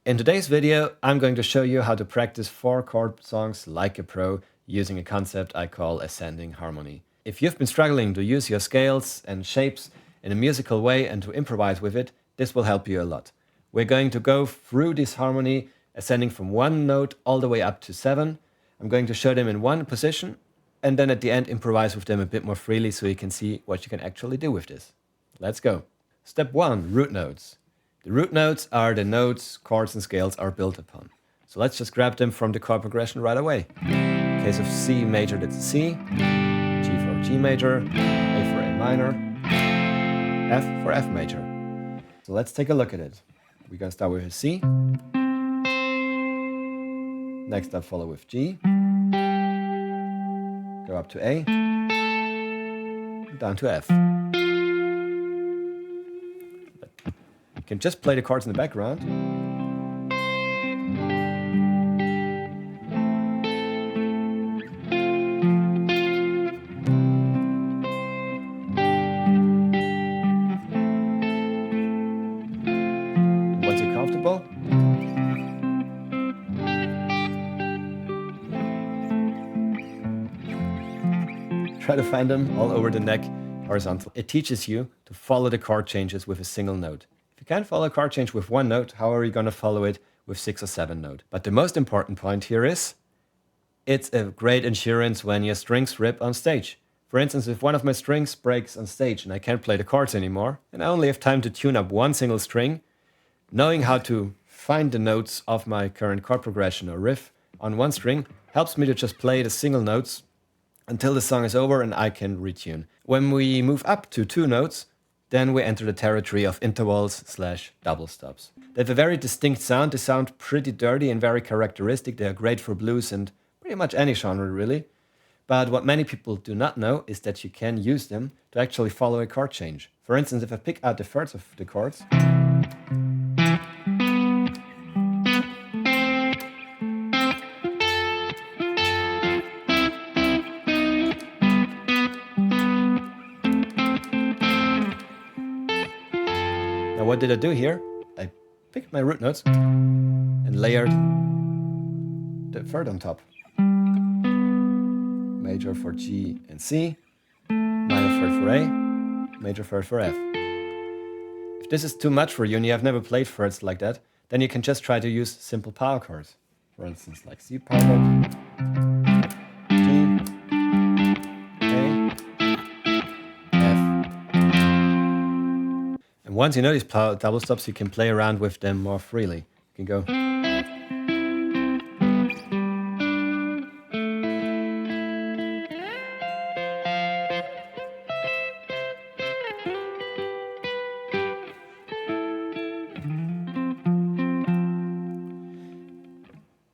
In today's video, I'm going to show you how to practice 4-chord songs like a pro using a concept I call ascending harmony. If you've been struggling to use your scales and shapes in a musical way and to improvise with it, this will help you a lot. We're going to go through this harmony, ascending from 1 note all the way up to 7. I'm going to show them in one position, and then at the end improvise with them a bit more freely so you can see what you can actually do with this. Let's go. Step 1, root notes. The root notes are the notes chords and scales are built upon. So let's just grab them from the chord progression right away. In case of C major, that's a C, G for G major, A for A minor, F for F major. So let's take a look at it. We're going to start with a C. Next up, follow with G. Go up to A. Down to F. You can just play the chords in the background. Once you're comfortable, try to find them all over the neck horizontal. It teaches you to follow the chord changes with a single note. If you can't follow a chord change with 1 note, how are you going to follow it with 6 or 7 notes? But the most important point here is, it's a great insurance when your strings rip on stage. For instance, if one of my strings breaks on stage and I can't play the chords anymore, and I only have time to tune up one single string, knowing how to find the notes of my current chord progression or riff on one string helps me to just play the single notes until the song is over and I can retune. When we move up to 2 notes, then we enter the territory of intervals/double stops. They have a very distinct sound. They sound pretty dirty and very characteristic. They are great for blues and pretty much any genre, really. But what many people do not know is that you can use them to actually follow a chord change. For instance, if I pick out the thirds of the chords, now what did I do here? I picked my root notes and layered the third on top. Major for G and C, minor third for A, major third for F. If this is too much for you and you have never played thirds like that, then you can just try to use simple power chords. For instance, like C power chord, G, A, F. And once you know these double stops, you can play around with them more freely. You can go.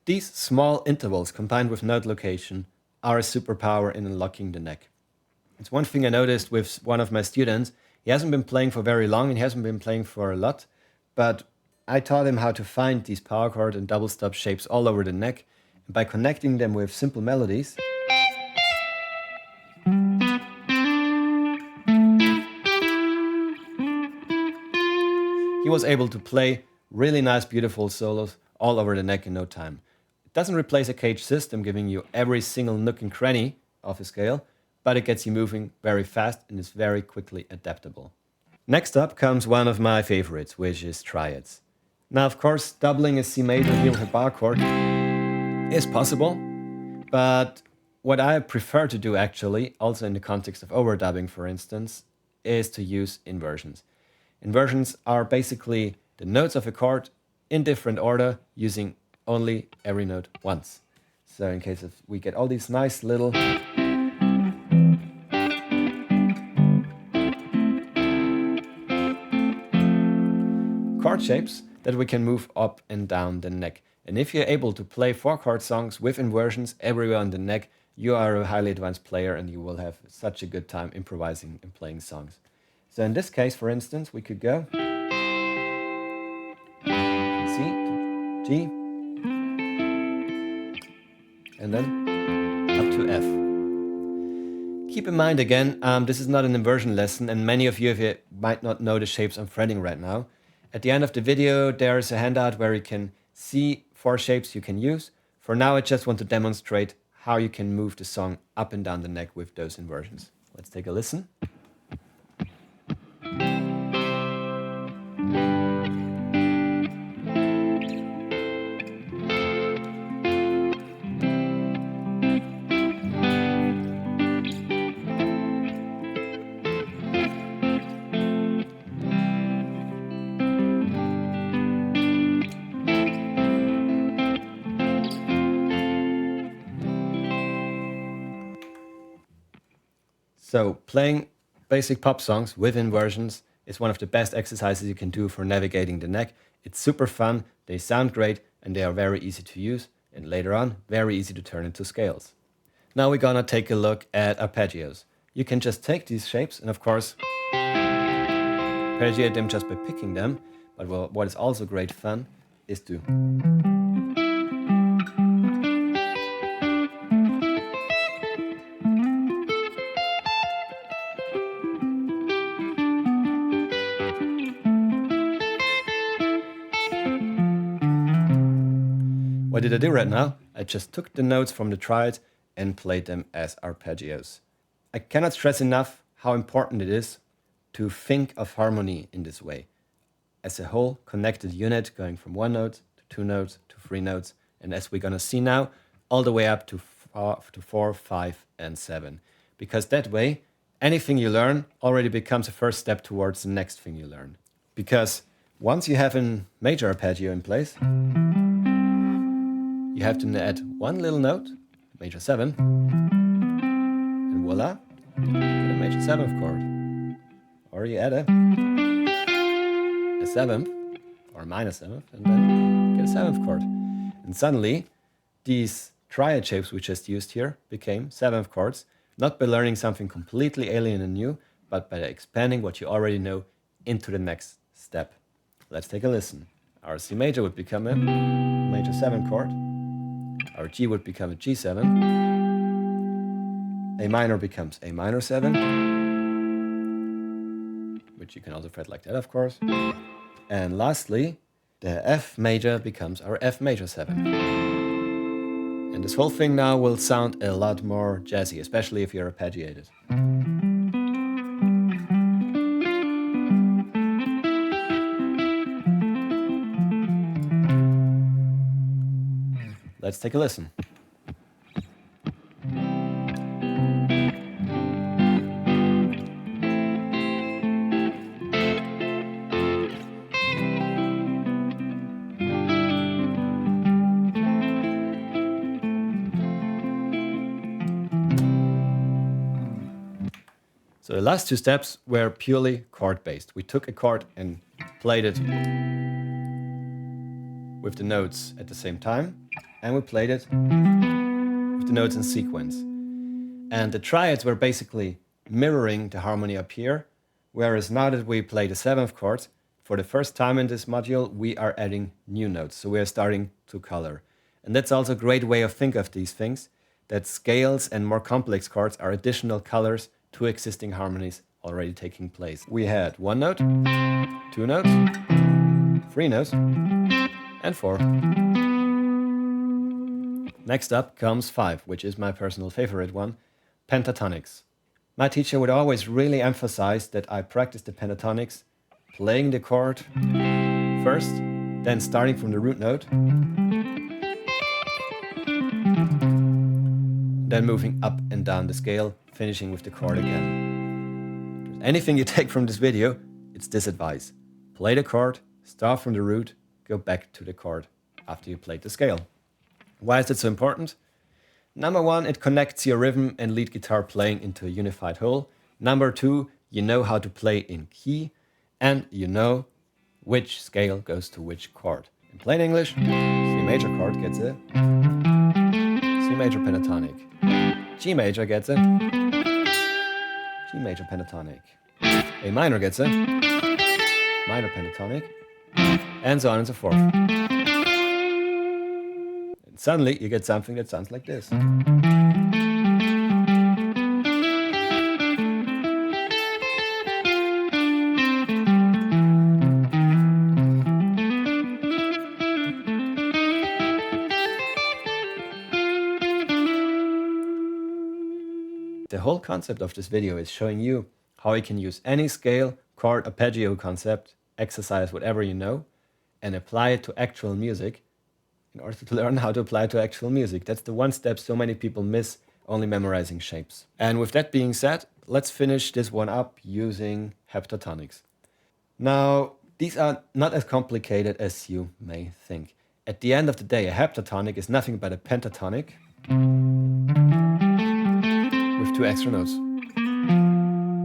These small intervals combined with note location are a superpower in unlocking the neck. It's one thing I noticed with one of my students. He hasn't been playing for very long and he hasn't been playing for a lot, but I taught him how to find these power chord and double stop shapes all over the neck, and by connecting them with simple melodies, he was able to play really nice, beautiful solos all over the neck in no time. It doesn't replace a cage system giving you every single nook and cranny of a scale, but it gets you moving very fast and is very quickly adaptable. Next up comes one of my favorites, which is Triads. Now, of course, doubling a C major here with a bar chord is possible, but what I prefer to do actually, also in the context of overdubbing for instance, is to use inversions. Inversions are basically the notes of a chord in different order, using only every note once. So in case of we get all these nice little chord shapes that we can move up and down the neck. And if you're able to play 4-chord songs with inversions everywhere on the neck, you are a highly advanced player and you will have such a good time improvising and playing songs. So in this case, for instance, we could go C, G, and then up to F. Keep in mind again, this is not an inversion lesson, and many of you might not know the shapes I'm fretting right now. At the end of the video, there is a handout where you can see 4 shapes you can use. For now, I just want to demonstrate how you can move the song up and down the neck with those inversions. Let's take a listen. So playing basic pop songs with inversions is one of the best exercises you can do for navigating the neck. It's super fun, they sound great, and they are very easy to use, and later on, very easy to turn into scales. Now we're gonna take a look at arpeggios. You can just take these shapes and of course arpeggiate them just by picking them, but what is also great fun is to What did I do right now? I just took the notes from the Triads and played them as arpeggios. I cannot stress enough how important it is to think of harmony in this way, as a whole connected unit going from 1 note to 2 notes to 3 notes, and as we're gonna see now, all the way up to 4, 5, and 7. Because that way, anything you learn already becomes a first step towards the next thing you learn. Because once you have a major arpeggio in place, you have to add 1 little note, major 7, and voila, you get a major 7th chord. Or you add a 7th, or a minor 7th, and then get a 7th chord. And suddenly, these triad shapes we just used here became 7th chords, not by learning something completely alien and new, but by expanding what you already know into the next step. Let's take a listen. Our C major would become a major 7 chord. Our G would become a G7. A minor becomes a minor 7, which you can also fret like that, of course. And lastly, the F major becomes our F major 7. And this whole thing now will sound a lot more jazzy, especially if you're arpeggiated. Let's take a listen. So the last 2 steps were purely chord-based. We took a chord and played it with the notes at the same time, and we played it with the notes in sequence. And the triads were basically mirroring the harmony up here, whereas now that we play the 7th chord, for the first time in this module, we are adding new notes. So we are starting to color. And that's also a great way of thinking of these things, that scales and more complex chords are additional colors to existing harmonies already taking place. We had 1 note, 2 notes, 3 notes, and 4. Next up comes 5, which is my personal favorite one, pentatonics. My teacher would always really emphasize that I practice the pentatonics, playing the chord first, then starting from the root note, then moving up and down the scale, finishing with the chord again. If there's anything you take from this video, it's this advice. Play the chord, start from the root, go back to the chord after you played the scale. Why is it so important? Number 1, it connects your rhythm and lead guitar playing into a unified whole. Number 2, you know how to play in key, and you know which scale goes to which chord. In plain English, C major chord gets a C major pentatonic. G major gets a G major pentatonic. A minor gets a minor pentatonic, and so on and so forth. And suddenly you get something that sounds like this. the whole concept of this video is showing you how you can use any scale, chord, arpeggio concept, exercise, whatever you know, and apply it to actual music in order to learn how to apply it to actual music. That's the one step so many people miss, only memorizing shapes. And with that being said, let's finish this one up using heptatonics. Now, these are not as complicated as you may think. At the end of the day, a heptatonic is nothing but a pentatonic with 2 extra notes.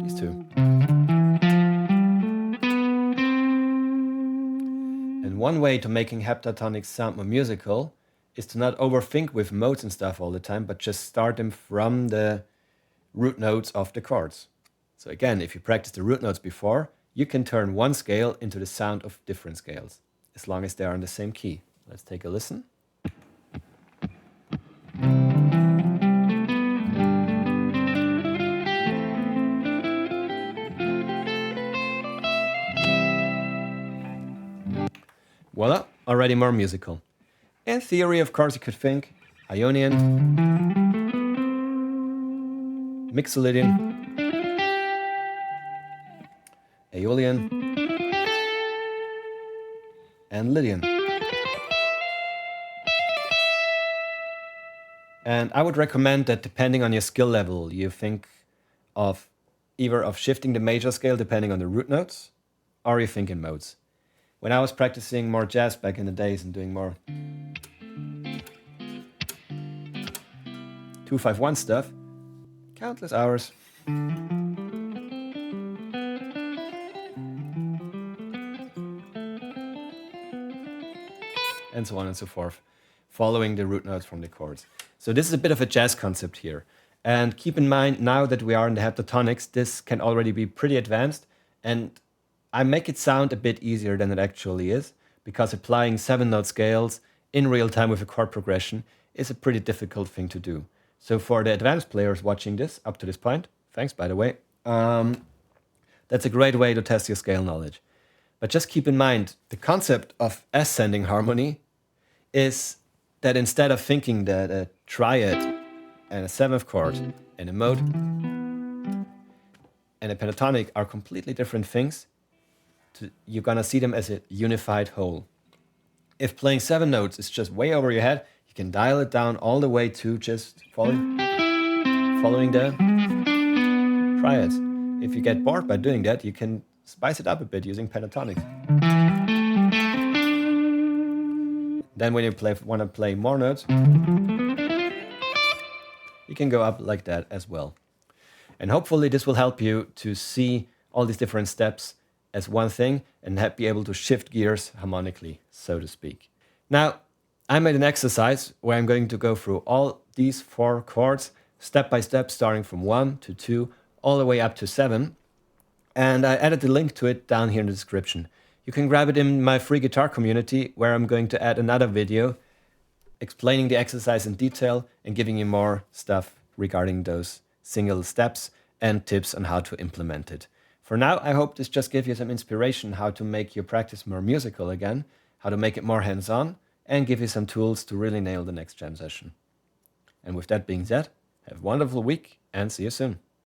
These 2. And one way to making heptatonics sound more musical is to not overthink with modes and stuff all the time, but just start them from the root notes of the chords. So again, if you practice the root notes before, you can turn one scale into the sound of different scales, as long as they are in the same key. Let's take a listen. Voila, already more musical. In theory, of course, you could think Ionian, Mixolydian, Aeolian, and Lydian. And I would recommend that depending on your skill level, you think of either of shifting the major scale depending on the root notes, or you think in modes. When I was practicing more jazz back in the days and doing more 2-5-1 stuff, countless hours. And so on and so forth, following the root notes from the chords. So this is a bit of a jazz concept here. And keep in mind, now that we are in the heptatonics, this can already be pretty advanced, and I make it sound a bit easier than it actually is, because applying 7-note scales in real time with a chord progression is a pretty difficult thing to do. So for the advanced players watching this up to this point, thanks by the way, that's a great way to test your scale knowledge. But just keep in mind, the concept of ascending harmony is that instead of thinking that a triad and a 7th chord and a mode and a pentatonic are completely different things, you're gonna see them as a unified whole. If playing 7 notes is just way over your head, you can dial it down all the way to just following the triads. If you get bored by doing that, you can spice it up a bit using pentatonics. Then when you want to play more notes, you can go up like that as well. And hopefully this will help you to see all these different steps as one thing and be able to shift gears harmonically, so to speak. Now, I made an exercise where I'm going to go through all these 4 chords step by step, starting from 1 to 2, all the way up to 7. And I added the link to it down here in the description. You can grab it in my free guitar community, where I'm going to add another video explaining the exercise in detail and giving you more stuff regarding those single steps and tips on how to implement it. For now, I hope this just gave you some inspiration how to make your practice more musical again, how to make it more hands-on, and give you some tools to really nail the next jam session. And with that being said, have a wonderful week and see you soon.